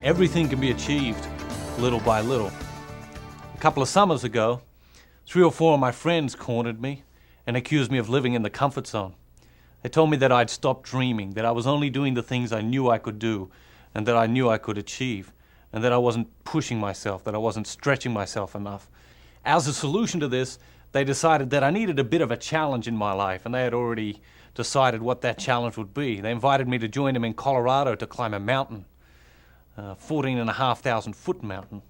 Everything can be achieved little by little. A couple of summers ago, 3 or 4 of my friends cornered me and accused me of living in the comfort zone. They told me that I'd stopped dreaming, that I was only doing the things I knew I could do and that I knew I could achieve, and that I wasn't pushing myself, that I wasn't stretching myself enough. As a solution to this, they decided that I needed a bit of a challenge in my life, and they had already decided what that challenge would be. They invited me to join them in Colorado to climb a mountain. 14,500 foot mountain.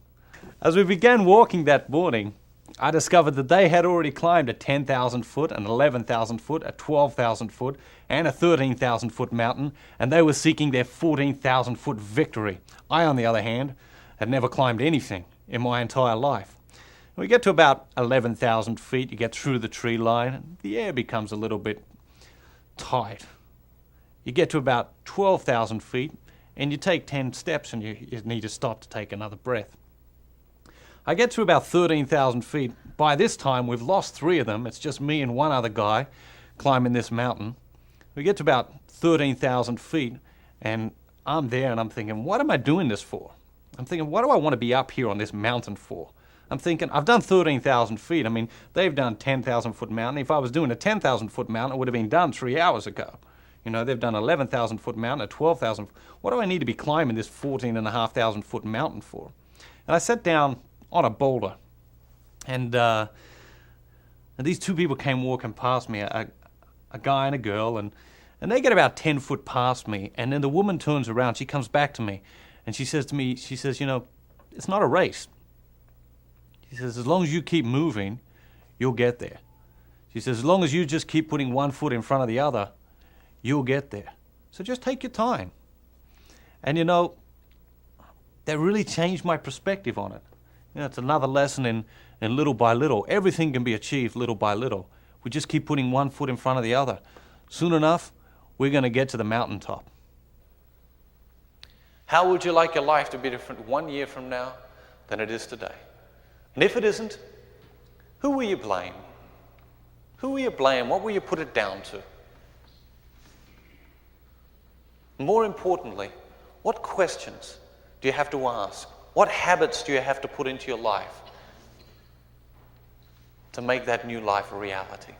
As we began walking that morning, I discovered that they had already climbed a 10,000 foot, an 11,000 foot, a 12,000 foot, and a 13,000 foot mountain, and they were seeking their 14,000 foot victory. I, on the other hand, had never climbed anything in my entire life. When we get to about 11,000 feet, you get through the tree line, and the air becomes a little bit tight. You get to about 12,000 feet, and you take 10 steps and you need to stop to take another breath. I get to about 13,000 feet. By this time, we've lost 3 of them. It's just me and one other guy climbing this mountain. We get to about 13,000 feet, and I'm there and I'm thinking, what am I doing this for? I'm thinking, what do I want to be up here on this mountain for? I'm thinking, I've done 13,000 feet. I mean, they've done 10,000 foot mountain. If I was doing a 10,000 foot mountain, it would have been done 3 hours ago. You know, they've done 11,000 foot mountain, a 12,000. What do I need to be climbing this 14,500 foot mountain for? And I sat down on a boulder, and these 2 people came walking past me, a guy and a girl, and they get about 10 foot past me, and then the woman turns around, she comes back to me, and she says to me, she says, you know, it's not a race. She says, as long as you keep moving, you'll get there. She says, as long as you just keep putting one foot in front of the other, you'll get there. So just take your time. And you know, that really changed my perspective on it. You know, it's another lesson in little by little. Everything can be achieved little by little. We just keep putting one foot in front of the other. Soon enough, we're going to get to the mountaintop. How would you like your life to be different 1 year from now than it is today? And if it isn't, who will you blame? Who will you blame? What will you put it down to? More importantly, what questions do you have to ask? What habits do you have to put into your life to make that new life a reality?